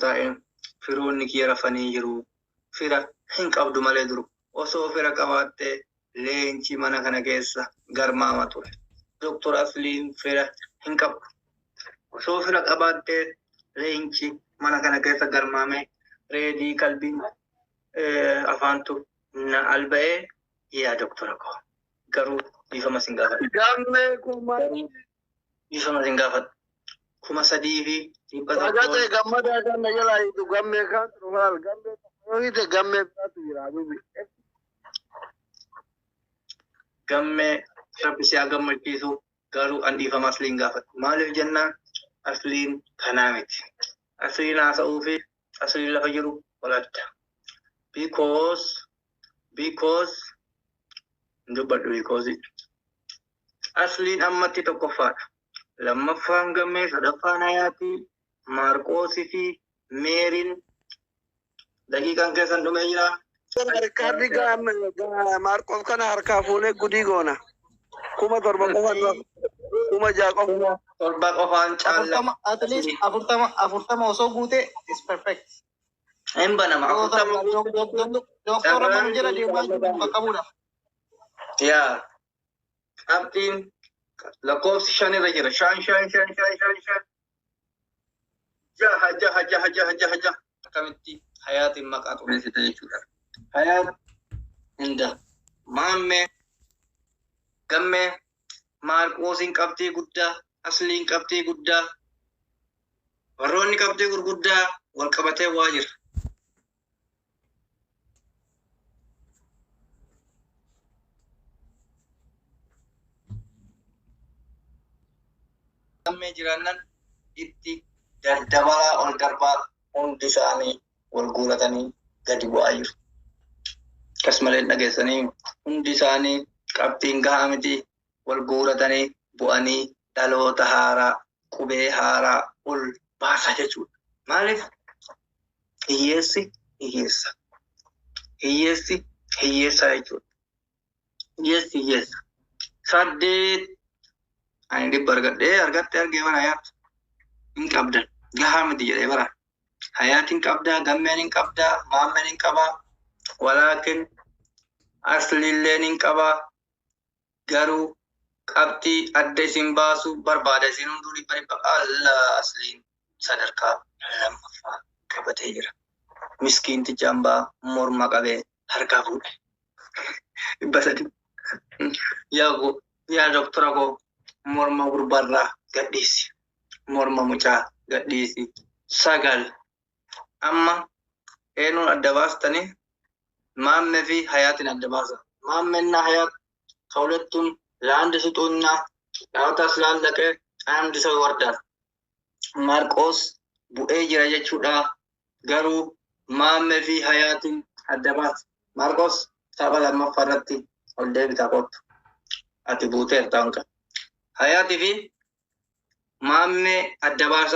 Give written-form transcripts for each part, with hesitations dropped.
taa'een firoonni kiyya rafanii jiru. Fira hin qabdu malee duru. Osoo fira qabaattee leenci mana kana keessa garmaama ture. Doktor Asliin fira hin qabdu. Osoo fira qabaattee leenci mana kana keessa garmaame reedii qalbiin afaantu na alba'ee yaa doktora koo. Garuu bifama sin gaafadhu. Gammee kumanii. Bifama sin gaafadhu. Kuma sadii fi dhibba tokko. Agate gammadaa kana jala hiitu gammee kan turumaal gammee yoo hiite gammee biraatu jira bibi. Gammee rabbi si haa gammachiisu garuu an dhiifama Asliin gaafadhu. Maaliif jennaan Asliin kanaa miti. Asliin haasa'uu fi Asliin lafa jiru waladda. Because Asliin ammatti tokkoffaadha. Lammaffaan gammee, sadaffaan hayaatii, Maarqoosii fi Meeriin daqiiqaan keessan dhumee jira. Harkarri Maarqoos kana harkaa fuunee gudii goona. Kuma torba qofaan kuma ja'a qofa. Torba qofaan caalla. At least afurtama osoo guute is perfect. Hin banama. Doktora mana jala deemaa jiru bakka bu'uudha. Yaa. Qabxiin lakkoofsi shanirra jira. Shan. Jaha. Akkamitti hayaatiin maqaa xureessite jechuudha. Hayaat inda maammee gammee Maarqoosiin qabxii guddaa Asliin qabxii guddaa warroonni qabxii gurguddaa wal qabatee waa jira. Gammee jiraannan itti daddabalaa ol darbaa hundi isaanii wal guuratanii gadi bu'aa jiru. Akkasumalee dhageessanii hundi isaanii qabxiin gahaa miti wal guuratanii bu'anii dhaloota haaraa qubee haaraa ol baasa jechuudha. Maaliif hiyyeessi hiyyeessa. Hiyyeessi hiyyeessa jechuudha. Hiyyeessa. Saddeet ani dhibba argattee argee bara hayaat hin qabdan. Gahaa miti jedhee bara. Hayaat hin qabdaa, gammeen hin qabdaa, maammeen hin qabaa. Walaakin Asliilleen hin qabaa. Garuu qabxii adda isin baasu barbaada isin hunduu dhibba Allah Asliin sadarkaa lammaffaa qabatee jira. Miskiinti jambaa morma qabee harkaa fuudhe. Dhibba sadi. Yaa doktora koo morma gurbarraa gadhiisi. Morma mucaa gadhiisi. 9. Amma eenyuun adda baastanii maammee fi hayaatiin adda baasa. Maammeen na hayaat ከሁለቱም ለአንድ ስጡና ዳውታ ስላለቀ አንድ ሰው ይወርዳል። ማርቆስ ቡኤ ጅራ ጀቹዳ ገሩ ማሜ ፊ ሀያትን አደባት ማርቆስ ታበላ መፈረቲ ወልደ ቢታቆት አቲ ቡቴ ታንከ ሀያት ፊ ማሜ አደባሳ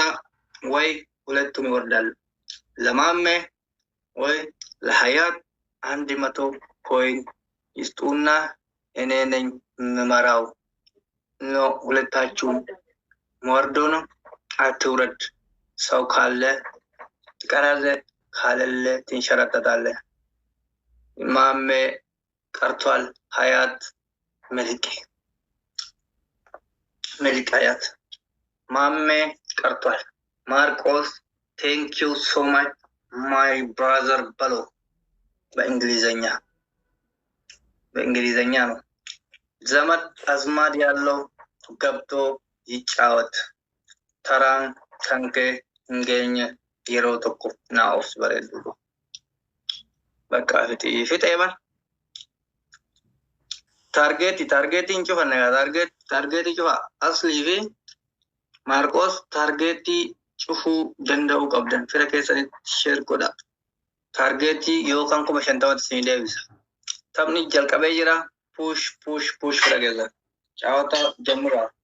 ወይ ሁለቱም ይወርዳል። ለማሜ ወይ ለሀያት 100 ኮይን ይስጡና እኔ ነኝ የምመራው ነው። ሁለታችሁም ወርዶ ነው አትውረድ። ሰው ካለ ትቀራለህ፣ ካለለ ትንሸራተታለህ። ማሜ ቀርቷል። ሀያት መልክ ሀያት ማሜ ቀርቷል። ማርቆስ ቴንክ ዩ ሶ ማች ማይ ብራዘር በሎ በእንግሊዘኛ ነው። ዘመድ አዝማድ ያለው ገብቶ ይጫወት። ተራን ከንከ እንገኘ የሮ ተቆ ናኦስ በረዱ በቃ ፍጤ ይባል ታርጌት እንጭፈነ ታርጌት ይጭፋ አስሊቪ ማርቆስ ታርጌት ጩፉ ደንደው ቀብደን ፍረ ከሰን ሼር ቆዳ ታርጌት ዮካን ኮ በሸንታውት ሲንዴቪስ ታብኒ ጀልቀበ ይራ ፑሽ ፍረ ገዛ ጫወታ ጀምሯል።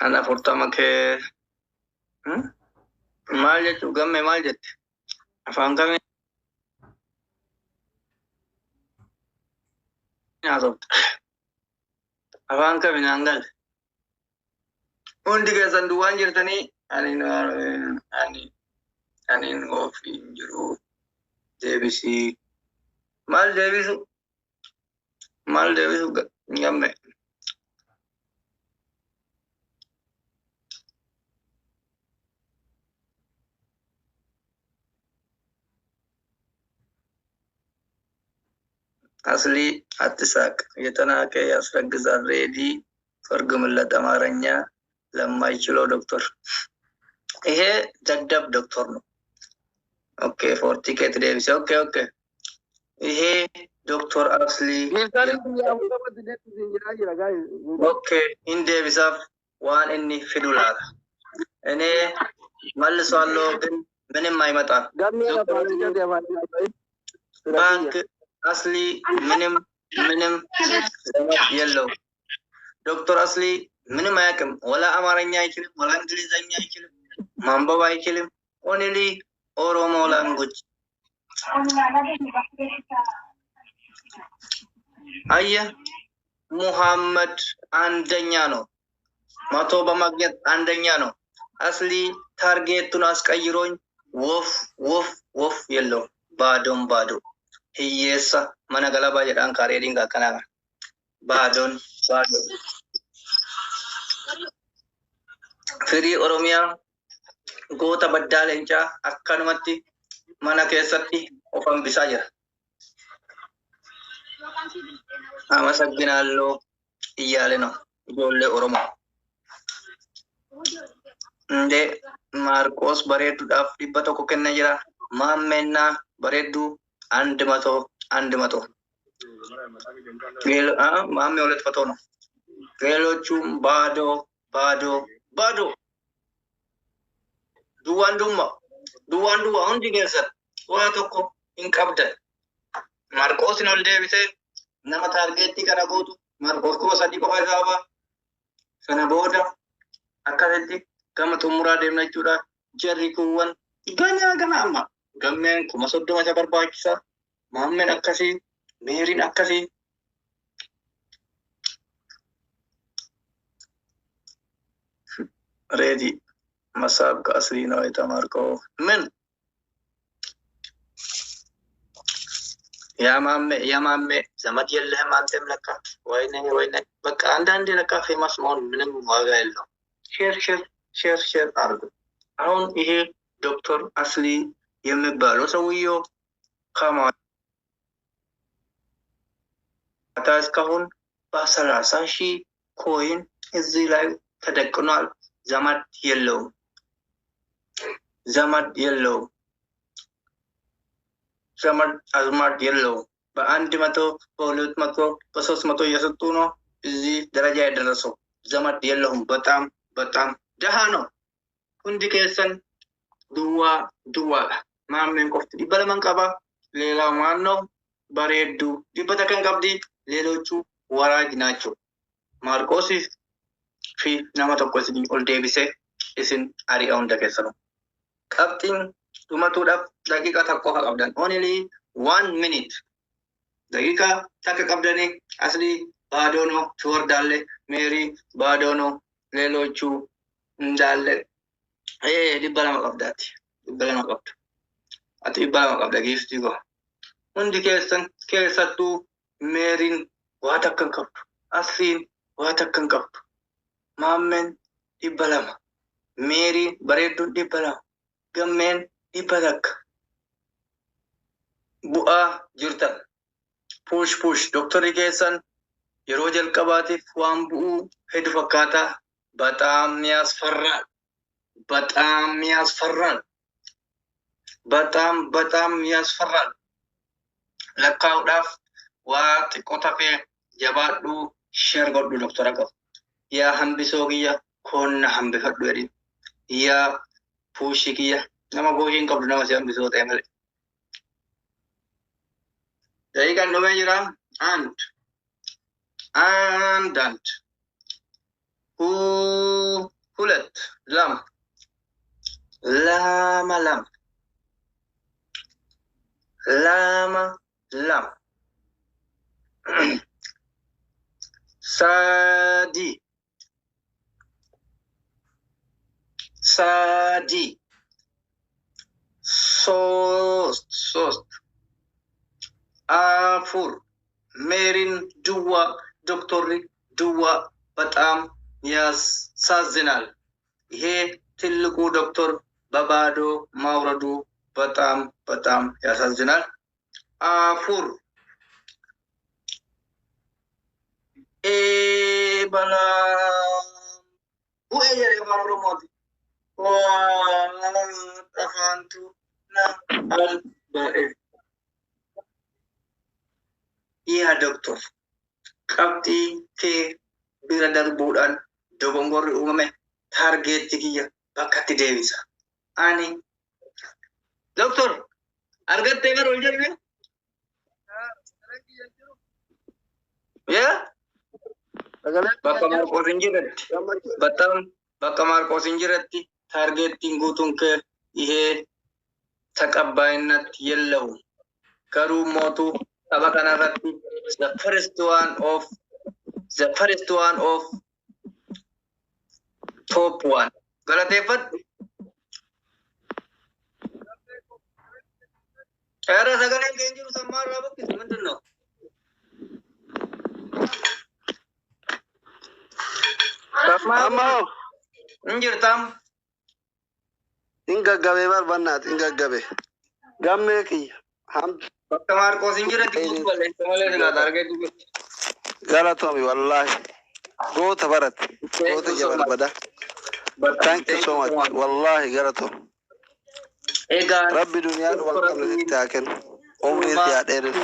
አና ፎርታማ ከ ማልጀቱ ገመ ማልጀት አፋን ከመ haasoftu. Afaan kamiin hangal. Hundi keessan duwwaan jirtanii ani ofiin jiru deebisii. Maal deebisu? Maal deebisu gamme? Asli አትሳቅ የተናቀ ያስረግዛል ሬዲ ፈርግምለት አማርኛ ለማይችለው ዶክተር ይሄ ደደብ ዶክተር ነው። ኦኬ ፎር ቲኬት ዴቪስ ኦኬ ይሄ ዶክተር አስሊ ኦኬ ኢን ዴቪሳፍ ዋን እኒ ፊዱላላ እኔ መልሷለሁ ግን ምንም አይመጣም። ባንክ አስሊ ምንም የለው። ዶክተር አስሊ ምንም አያውቅም። ወላ አማርኛ አይችልም፣ ወላ እንግሊዘኛ አይችልም፣ ማንበብ አይችልም። ኦንሊ ኦሮሞ ላንጉጅ። አየህ ሙሐመድ አንደኛ ነው፣ 100 በማግኘት አንደኛ ነው። አስሊ ታርጌቱን አስቀይሮኝ ወፍ የለው ባዶ hiyyeessa mana galabaa jedhaan kareediin akkanaa baadoon firii oromiyaa goota baddaa leencaa akkanumatti mana keessatti of hambisaa jira. Amasagginaalloo iyyaale no ijoollee oromoo indee maarqoos bareedduudhaaf 100 kennee jira. maammennaa bareedduu 100 ማሜ 200 ነው። ሌሎቹም ባዶ ዱዋን ሁንዲ ጌሰን waa tokko hin qabdan. Marqoosin ol deebisee nama taargeettii kana gootu Marqoos 3 qofa isaaba sana booda akkasitti gama xumuraa deemna jechuudha. Jarri kuuwwan ganyaa gana amma gammeen 30 isa barbaachisa. Maammeen akkasii, meeriin akkasii. Reedi masaabka asli ነው የተማርከው ምን ያማሜ ዘመድ የለህም አንተም ለካ ወይኔ በቃ አንዳንዴ ለካ ፌማስ መሆን ምንም ዋጋ የለው። ሼር አድርጉ። አሁን ይሄ ዶክተር አስሊ የሚባለው ሰውየው ከማታ እስካሁን በ30,000 ኮይን እዚህ ላይ ተደቅኗል። ዘመድ አዝማድ የለውም። በ100 በ200 በ300 እየሰጡ ነው እዚህ ደረጃ የደረሰው። ዘመድ የለውም። በጣም ደሃ ነው። ሁንዲ ኬሰን ዱዋ ማሜን ቆፍት ዲበለ መንቀባ ሌላው ማን ነው? በሬዱ ዲበተ ከን ቀብዲ ሌሎቹ ወራጅ ናቸው። ማርቆስ ፊ ናማ tokkos ol deebise isin ari'aa hunda keessa ነው። qabxiin dhumatuudhaaf daqiiqaa takka qofa qabdan. Only 1 minute daqiiqaa takka qabdanii asli baadono ትወርዳለህ ሜሪ ባዶኖ ሌሎቹ እንዳለ ዲበለማ qabdaati ዲበለማ qabdu ati ዲበለማ qabda giifti go hundi keessattuu meeriin waa takka hin qabdu asliin waa takka hin qabdu maammeen 200 meeriin bareedduun 200 gammeen 100 bu'aa jirtan push doktorri keessan yeroo jalqabaatiif waan bu'uu hedu fakkaata. በጣም ያስፈራል። ለካውዳፍ waa xiqqoo tafee jabaadhu sheer godhu doktora qabu. Yaa hambisoo kiyya koonna hambifadhu jedhin. Yaa puushii kiyya nama gooshiin qabdu nama si hambisoo ta'e malee. Daqiiqaan dhumee jira. አንድ ሁለት ላም Sadi. Sost. Afur. Merin dua. Doktori dua. Batam ያሳዝናል። ይሄ ትልቁ ዶክተር በባዶ ማውረዱ በጣም ያሳዝናል። አፉር ኤበላ ወይ የባሮሞት ጠፋንቱ ያ ዶክተር ቀብጢ ኬ bira darbuudhaan dogongorri uumame taargeetti kiyya bakkatti deebisa. Ani doktor argattee garuu jirre yaa bakka Maarqos hin jirretti bakka Maarqos hin jirretti taargeettiin guutuun kee ihee taqabbaayinat yellawu garuu mootu tapha kanarratti the first one of top one. Galateeffat. Era sagaleen keenya jiru sammaa irraa bukkisu ምንድን ነው? Ammoo እንጅርታም ingaggabe barbannaat ingaggabe gammee kiyya bakka Maarqos hin jirretti guutuu balleessa malee silaata argeetu jirti. galatomi wallahi goota barat goota jabarbada. Thank you so much wallahi galatom. Rabbi duniyaan wal qabne taaken umri yaa dheeres.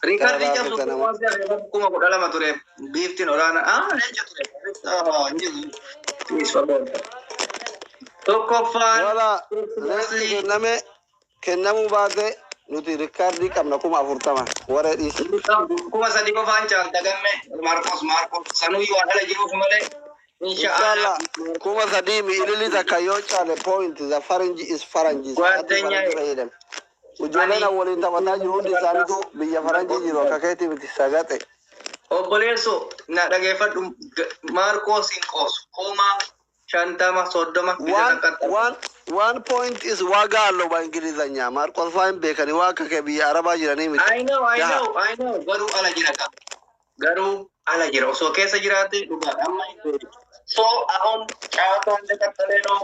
Ricardi jabdu kuma kudha lama ture biiftiin olaana leenca ture. Tokkoffaan wala kenname kennamuu baate nuti Ricardi qabna kuma 40 waree dhiisi. kuma sadi qofaan caalta gamme Maarqos sanuyyuu waan ala jiruuf malee inshallah kuma sadi miilili takka yoo caale point the faranji is faranji. Guadagna ujoleen awwaliin taphataa jiru hundi isaaniitu biyya faranjii jiru akka keetii miti sagate. Obboleesso na dhageeffadhu Maarqos hin qoosu kuma shantama soddoma one point is waaga allo ba ingilizanya Maarqos faan beekani waa akka kee biyya arabaa jiranii miti. I know garuu ala jira osoo keessa jiraate dhugaadha amma so ahon caataan dakattalee no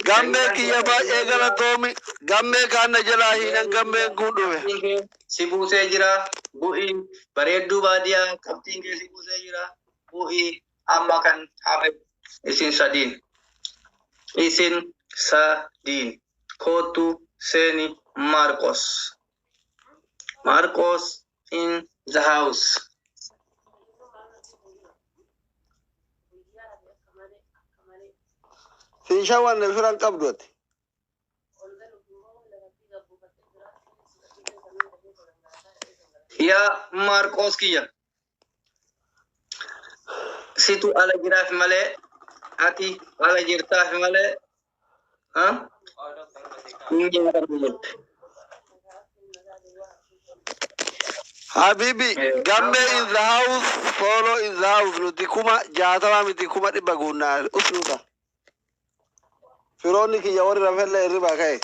gammee kiyya baay'ee galatoomi gammee kaanna jalaa hiinan gammeen kun dhufe si buusee jira bu'ii bareedduu baadiyaa qabxiin kee si buusee jira bu'ii amma kan hafe isin sadiin kootu seeni Maarqos in the house. Sinshawan ne firan qabdot. Ya Maarqos kiyya. Situ ala jiraaf malee ati ala jirtaaf malee Habibi gamme in the house follow in the house nuti kuma jaatama miti kuma dhibba guunnaa usnuta. Firoonni kiyya warri rafella irriba ka'e.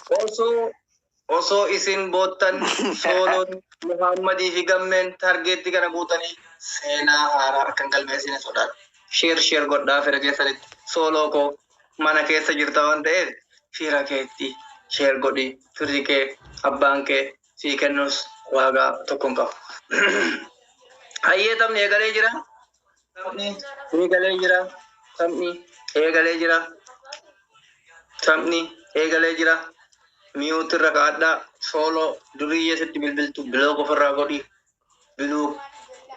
Osoo isin boottan sooloon Muhammadii fi gammeen targeetti kana guutanii seenaa haaraa akkan galmeessine sodaadha. Sheer godhaa fira keessanitti sooloo koo mana keessa jirta waan ta'eef fira keetti sheer godhi firri kee abbaan kee sii kennus waagaa tokkoon qabu. Hayyee taphni eegalee jira. Taphni eegalee jira. Miyuutti irra kaadhaa sooloo duriyya sitti bilbiltu biloo ofirraa godhi biluu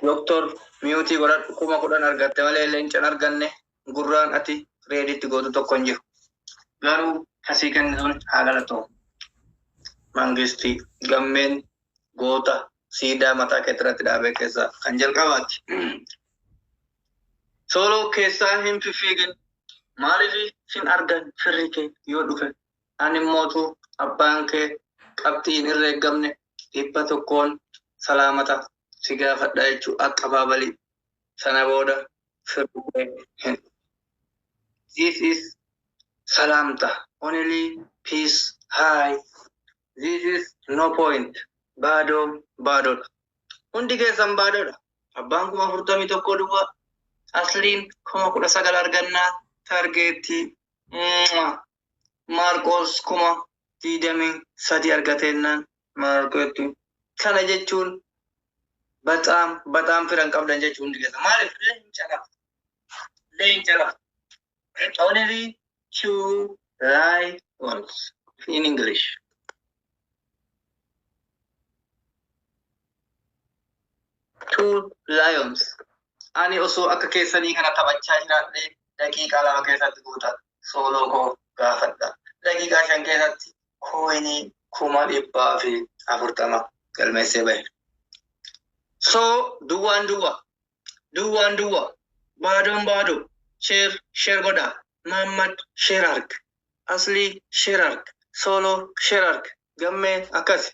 doktor miyuutii godhadhu kuma 10 argatte malee leencan arganne gurraan ati reeditti gootu tokko hin jiru. Garuu kasii kennisuun haa galatoo. Mangisti gammeen goota siidaa mataa keetirratti dhaabee keessaa kan jalqabaati. Sooloo keessaa hin fiigin maaliif hin argan firri kee yoo dhufe ani mootu abbaan kee qabxiin irra eeggamne 100 salaamata si gaafadha jechuu akka baabalii Sanaboda this is salamta only peace hi this is no point bado bado hundi keessan baadoodha abbaan kuma 41 duwwa asliin kuma 19 argannaa targeetti Marcos kuma 23 argateennan Marcoetti kana jechuun በጣም ፍረን ቀብደን jechuun hundi keessa maaliif leenca qaba only two lions in English two lions ani osoo akka keessanii kana taphachaa jiraadhe daqiiqaa 2 keessatti guuta solo koo gaafadha daqiiqaa 5 keessatti koinii 140 galmeessee bahe so duwwaan duwwa baadon baado share goda Muhammad Sherark asli Sherark solo Sherark gamme akkas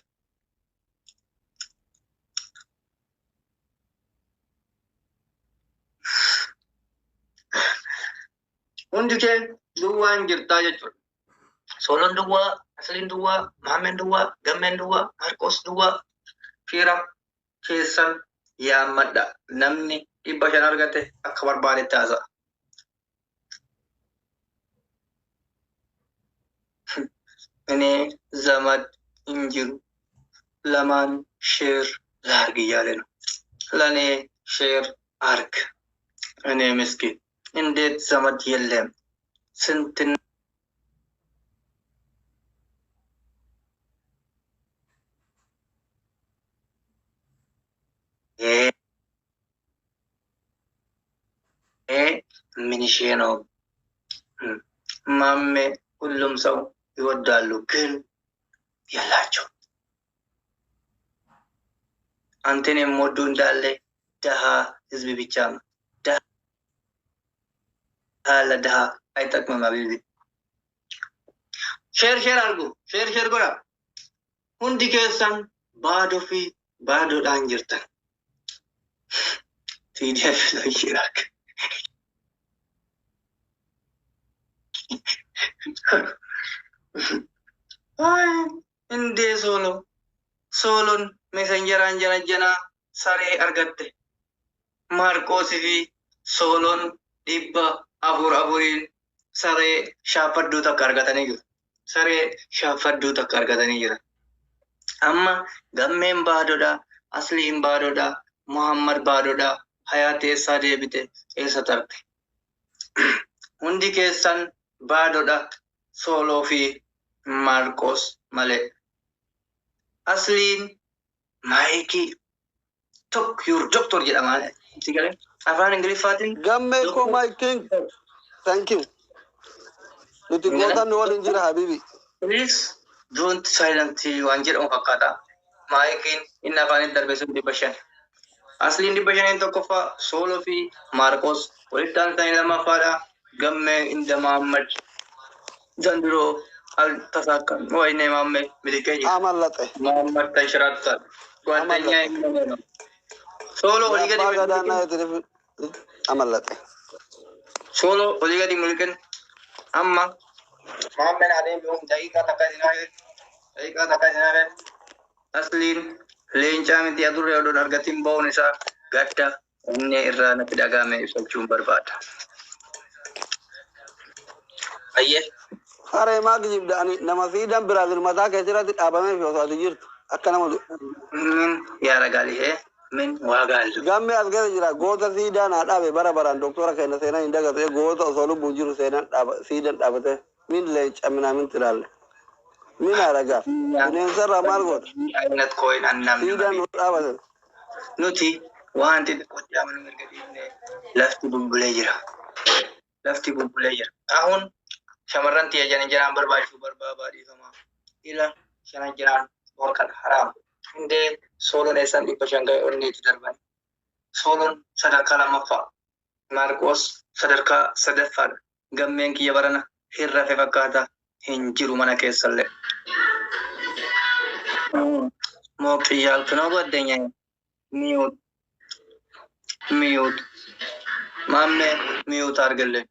hundi kee duwwaan jirtaa jechuudha solon duwwaa aslin duwwaa Muhammad duwwaa gammeen duwwaa Marcos duwwaa fira keessan yaammadha namni 500 argate akka barbaade taasa እኔ ዘመድ እንጅሩ ለማን ሼር ላርግ እያለ ነው ለእኔ ሼር አርግ እኔ ምስኪን እንዴት ዘመድ የለም ስንትን ምንሽ ነው ማሜ ሁሉም ሰው ይወዳሉ ግን ያላቸው አንተን የሚወዱ እንዳለ ደሃ ህዝብ ብቻ ነው ደሃ ለደሃ አይጠቅምም አቢቢ ሼር አርጉ ሼር ጎራ ሁንዲ ከሰን ባዶ ዳንጅርተን ቲዲኤፍ ነው ይራክ እንዴ ሶሎን ሜሰንጀራን ጀነጀና ሰሬ አርገቴ ማርቆስ ፊ ሶሎን ዲባ አቡሪን ሰሬ ሻፈዱ ተካርገተኒ ጅሩ ሰሬ ሻፈዱ ተካርገተኒ ጅራ አማ ገሜን ባዶዳ አስሊን ባዶዳ ሙሐመድ ባዶዳ ሀያቴ ሳዴብቴ ኤሰተርቴ ሁንዲ ኬሰን ባዶዳ ሶሎ ፊ Marcos male aslin maiki tok your doctor jedhama sigale afaan ingiliffatin gamme ko maiking thank you nuti goota no wal injira habibi please don't silent waan jedhamu fakkaata maikin inna afaan darbesu dibashan aslin dibashan tokkofa solo fi Marcos walitan tani lama fada gamme inda Muhammad zandro አልተሳካም ወይኔ ማሜ ምልከኝ አመለጠ ማመር ተሽራታ ጓደኛ ነው ሶሎ ኦሊጋዲ አመለጠ ሶሎ ኦሊጋዲ ምልከን አማ ማመን አለ ነው ደቂቃ ተካዚና አስሊን ሌንጫምት ያዱር ያዶን አርገቲም ቦንሳ ጋዳ እኔ ኢራነ ተዳጋመ ይሰቹን በርባዳ አየ Are magijib dani nama fidan Brazil mata kesirati abame fiosati jirtu akkana modu ya ragali he min wagal gamme asgara jira gota fidan adabe barabaran doktora kena sena indaga te gota solu bujiru sena fidan dabate min le chamina min tiral min araga inen sarra margot aynet koin annam fidan dabate nuti wanti qodyaman mergadine lafti bumbulejira ahun shamarran tiya jaran barbaashu barbaadi kama ila shanan jiran warkan haram inde solon esan ipashanga onneti darban solon sadaka lamaffa Marcos sadarka sadaffa gammen kiya barana hirra fe fakata hinjiru mana keessalle mo qiyal kana wadenya niu ميوت مامي ميوت أرجل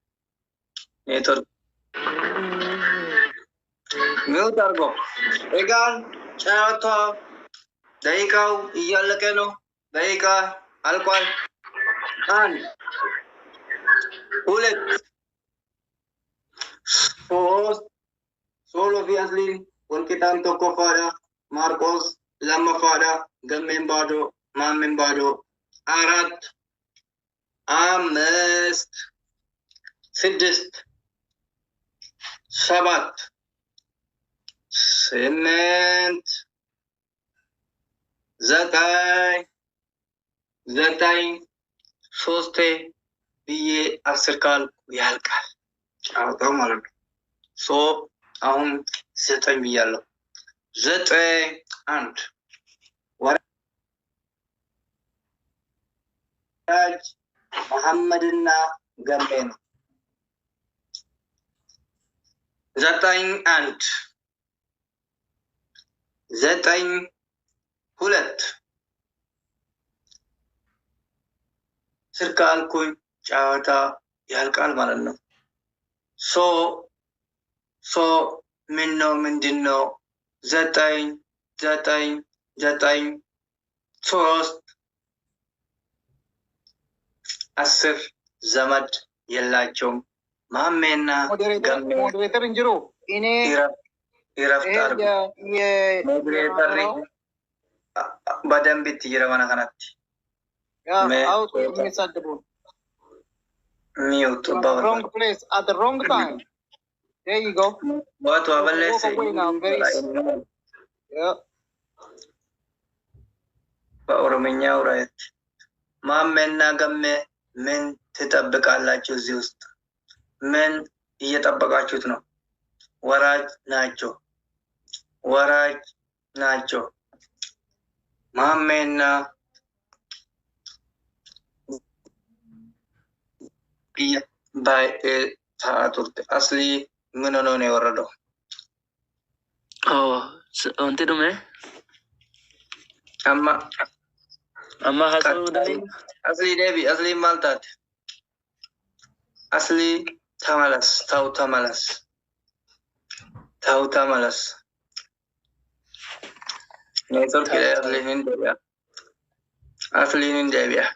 نيتور ميوت أرجو إيجان شاوتو دايكاو يلا كنو دايكا الكوال آن ولد solo في أصلي والكتاب توكو فادا ماركوس لما فادا جمين بادو مامين بادو أرات أمست سدست سبات سمنت زتاي سوستي بيه أسركال ويالكال أعطاه مالك سو أهم زتاي بيالو زتاي أنت وراج محمدنا جمين زتاي أنت زتاي هلت سركال كوي جاوتا يالكال مالنا سو منو من دينو زتاي توست أسر زمد يلاجوم مامنا moderator injiro. Ini إرفتار ya moderator بدن بتجرا وانا كانت out miss at the book. ميوت Wrong place at the wrong time. There you go. What to Walk away now, guys. Yeah. በኦሮምኛ ውራት ማመና ገመ ምን ትጠብቃላችሁ? እዚህ ውስጥ ምን እየጠበቃችሁት ነው? ወራጅ ናቸው። ማመና ባይ ታቱርት አስሊ ምን ሆኖ ነው የወረደው? Onti dume amma hasu dari asli debi asli maltat asli tamalas network kira asli nindebiya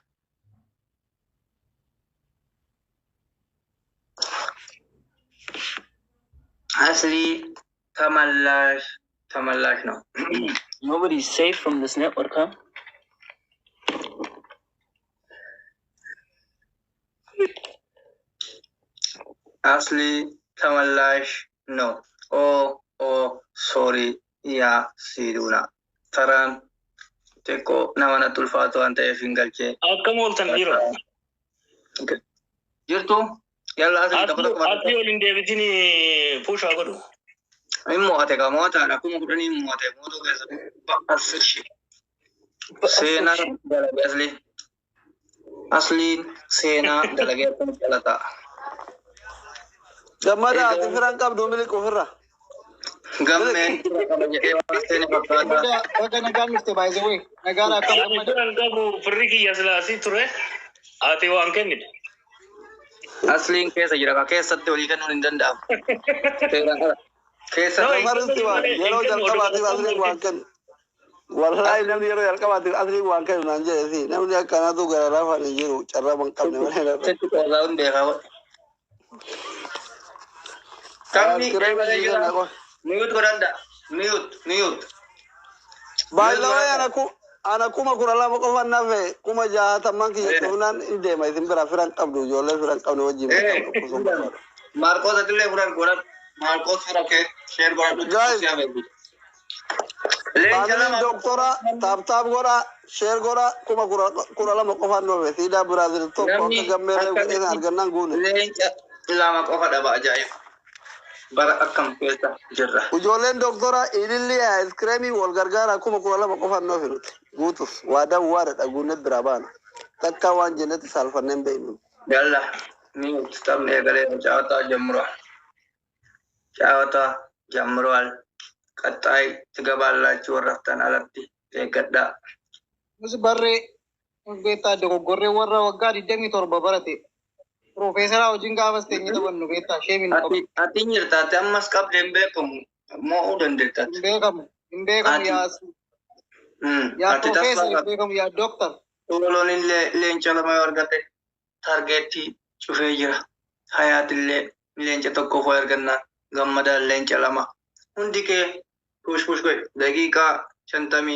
asli tamallash no. nobody's safe from this network, huh? Asli tamallash no. Oh sorry ya siduna taran teko namana tulfato ante fingalche Akkam oltan jiro. jirtu yalla asli Ati olin deebitini push agodu. immo ate ka mota na kuma kudani immo ate moto kesa asli sena dalage asli sena dalage jalata Gamada ati firan qabdu milik ofirra. gamme sene fakata Baga nagaan miste by the way. Nagaan akkam gammada. Kan kamu pergi yaslasi ture. Ati waan kennid. asliin keessa jira ka keessatti olii kennuun hin danda'amu. Keessa Faristi waan yeroo jalqabaati asli waan kennu. Wallahi namni yeroo jalqabaati asli waan kennu naan jedhe namni akkanatu gara lafa hin jiru carraa ban qabne malee. Setti qoosaa hundi beekaa. Kamni mute godhanda mute. By the way ana kuma kura lama qofan nafe kuma jaataman ki tunan inde mai simbira firan qabdu jolle firan qabne wajji Marcos atille furan goran Marcos furake share goran Bani doktora tab gora share gora kuma kura lama qofan no sida Brazil to ko gammere ina arganan gune lama qofa daba ajaib bara akkam keessa jirra ujolen doktora ililli ice cream wal gargara kuma kura lama qofan no firut gutus wada dagune brabana takka wan jennati salfanen beenu yalla ni ustamne gale ጫወታ ጀምሯል ቀጣይ ትገባላችሁ ወራፍተን አለብቲ የገዳ Musu barre Beektaa dogoggorree warra waggaa 27 barate. Profeesara wajjin gaafas teenye taphannu beektaa sheemiin qabu. Ati nyirtaate ammas qabdee hin beekamu mo'uu dandeettaati. Hin beekamu yaa Ati profeesar hin tasfaa beekamu yaa dooktar. Tololoon illee leenca lama yoo argate targeettii cufee jira. Hayaatillee leenca tokko foo argannaan gammadaan leenca lama. Hundi kee push godhe daqiiqaa 50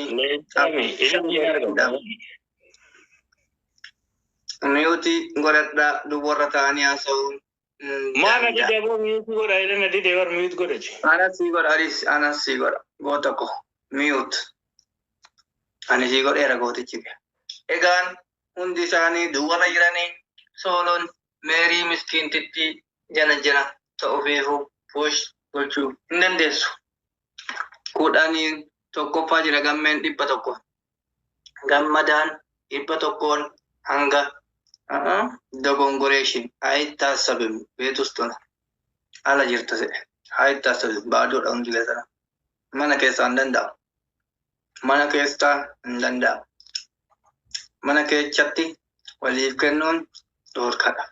Miyuuti godhadhaa dubarra ta'anii haasa'uun. Mana di debo mute goda ile na di debar mute goda ce. Anas sii godha goota ko miyuut. Ani sii godheera gootichi. Egaan hundi isaanii duwwarra jiranii sooloon meerii miskiintitti jana ta'uufeefu push gochuu hin dandeessu. Kudhaniin tokkoffaa jira gammeen 100. Gammadaan 100 hanga dogongoreeshin hayittaasabim beetustuna ala jirta se'e hayittaasabim baadoodha hundi keessaa mana keessaa hin danda'amu. Mana keessaa hin danda'amu. Mana keessatti waliif kennuun dhorkadha.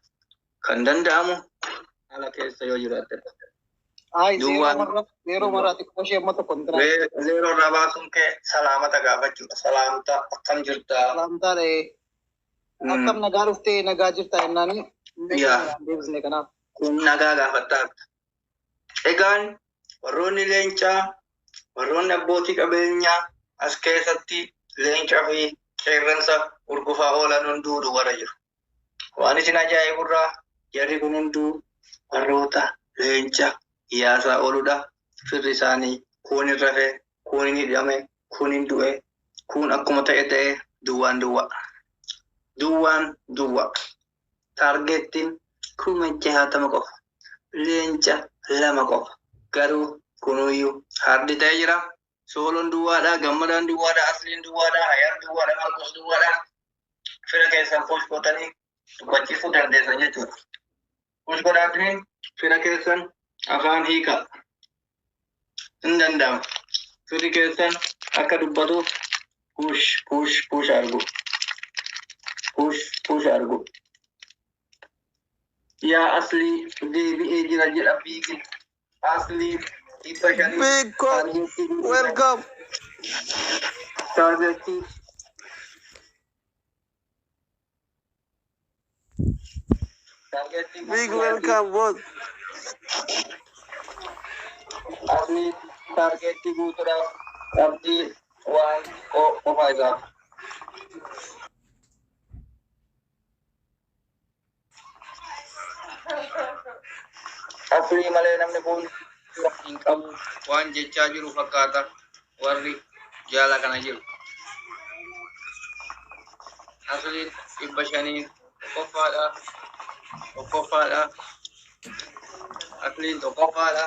Kan danda'amu ala keessa yoo jiraatte. Yeroo maraatti qoshee amma tokko hin Zeeroo irraa baasuun kee salaamata gaafachuudha. Salaamta akkam jirtaa? Salaamtaa dha'ee. Akkam nagaa dhuftee nagaa jirta jennaani. Deebisne kanaaf. Kun nagaa gaafattaa. Egaan warroonni leencaa, warroonni abbootii qabeenyaa as keessatti leencaa fi qeerransa urgufaa oolan hunduu duwwara jiru. Waan isin ajaa'iburraa jarri kun hunduu warroota leenca hiyaasaa ooludha. Firri isaanii kuun hin rafee, kuun hin hidhame, kuun hin du'e, kuun akkuma ta'e duwwaa. Targeettiin 60 qofa. Leenca 2 qofa. Garuu kunuyyuu hardi ta'ee jira. Sooloon duwwaadha, gammadaan duwwaadha, asliin duwwaadha, hayaan duwwaadha, marqos duwwaadha. Fira keessan push godhanii dubbachiisuu dandeessan jechuudha. Push godhaatanii fira keessan afaan hiika. Hin danda'amu. Firri keessan akka dubbatuuf push argu. Push argu. Yaa aslii deebi'ee jira jedha biigil. Aslii Biko, welcome. Targeettii. Big welcome, boss. Aslii targeettii guutuudhaaf qabxii waan qofaa isaa. Aslii malee namni kun hin qabu waan jechaa jiru fakkaata warri jaala kana jiru. Asliin 500 tokkoffaadha. Asliin tokkoffaadha.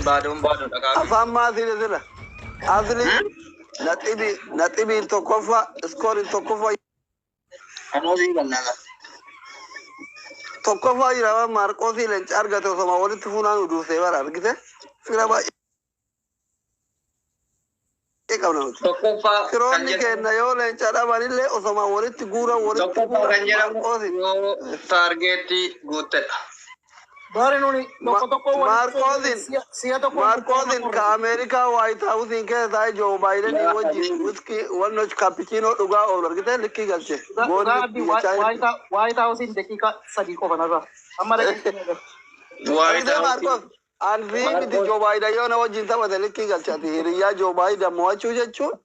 Baadoon dhagaa. Afaan maatiin jira. Asli naxibiin tokkoffaa, iskooriin tokkoffaa. Anoosii gannaaga. Tokkoffaa jira waan Maarqoosii leenca argate osoma walitti fuunaan dursee bara argite. Fira baay'ee qabna nuti. Tokkoffaa Firoonni kenna yoo leenca dhabanillee osoma walitti guuran walitti tokkoffaa kan jedhamu yoo taargeettii guuttedha. Baari nuni tokko Maarqoosiin ka Ameerikaa White Houseen keessa Joe Biden wajjin wiski wanno cappuccino dhugaa oolu argite likkii galche. White Houseen daqiiqa 3 qofa narra. Amma daqiiqa. Anzi Joe Biden yoo na wajjin taphate likkii galchati. Hiriyaa Joe Biden mo'achuu jechuun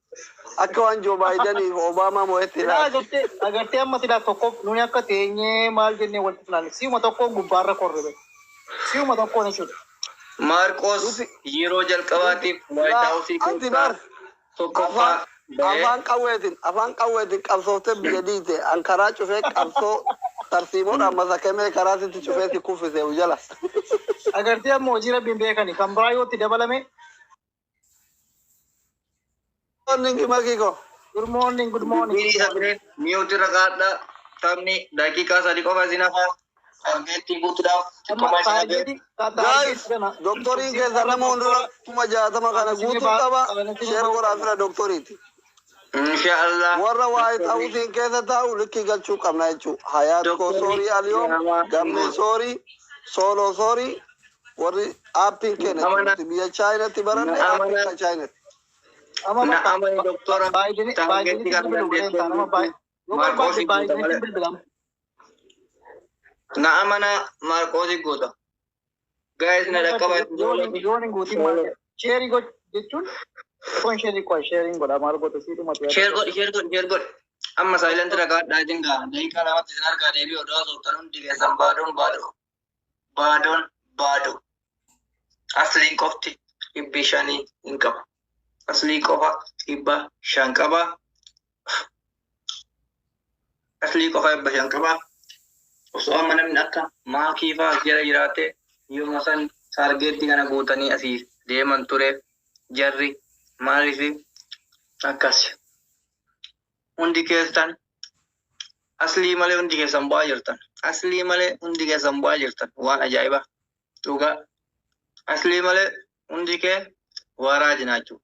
akka waan Joe Bideniif Obama mo'etti agartee amma silaa tokko nuni akka teenyee maal jennee walitti filanne si'uma tokko gubbaarra korre. Si'uma tokko jechuudha. Maarqos yeroo jalqabaatiif White House keessaa tokkoffaa afaan qawweetiin qabsooftee biyya diite ankaraa cufee qabsoo tartiiboodhaan masakemee karaa sitti cufee si kuffisee jala. Agartee ammoo hojii rabbiin beekani kan biraa yoo itti dabalame. Morning Makiko. Good morning. Mute rakaadha. Taphni daqiiqaa 3 qofa isin hafaa. Targeettii guutuudhaaf Guys, doktoriin keessa nama hundura 60 kana guutuu qaba. Sheer godhaa fira doktoriiti. Inshaallah. warra White House keessa taa'u likki galchuu qabna jechuudha. Hayaat koo soorii aliyoom gammee soorii sooloo soorii warri aappiin kenna biyya chaayinatti baranne aappiin ka chaayinatti. Ama Nama doktora Biden Tangetti kan dandeessu Marcos Biden na amana Marcos goota. Guys na dhaqqaba Jooni guutii maal sheerii god jechuun kun sheerii koo sheeriin godha maal goota siitu matu share god amma silent ragaadhaa jinga daqiiqaa lamatti isin argaa deebii odoo sooftanuun digeessan baadon asliin qofti dhibbi shanii hin qaba. Asli qofa dhibba shan qaba. Asli qofa dhibba shan qaba. Osoo amma namni akka maakii fa'aa jala jiraate yooma san saargeetti kana guutanii asii deeman ture jarri maaliif akkas hundi keessan aslii malee hundi keessan bu'aa jirtan. Aslii malee hundi keessan bu'aa jirtan waan ajaa'iba dhugaa. Aslii malee hundi kee waaraa jinaachuu.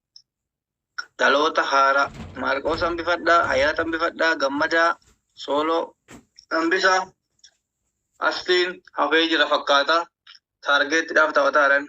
Dhaloota haaraa Marqoos hambifadhaa, Hayaat hambifadhaa, Gammadaa, Sooloo hambisaa. Asliin hafee jira fakkaata. Taargeettiidhaaf taphataadhaan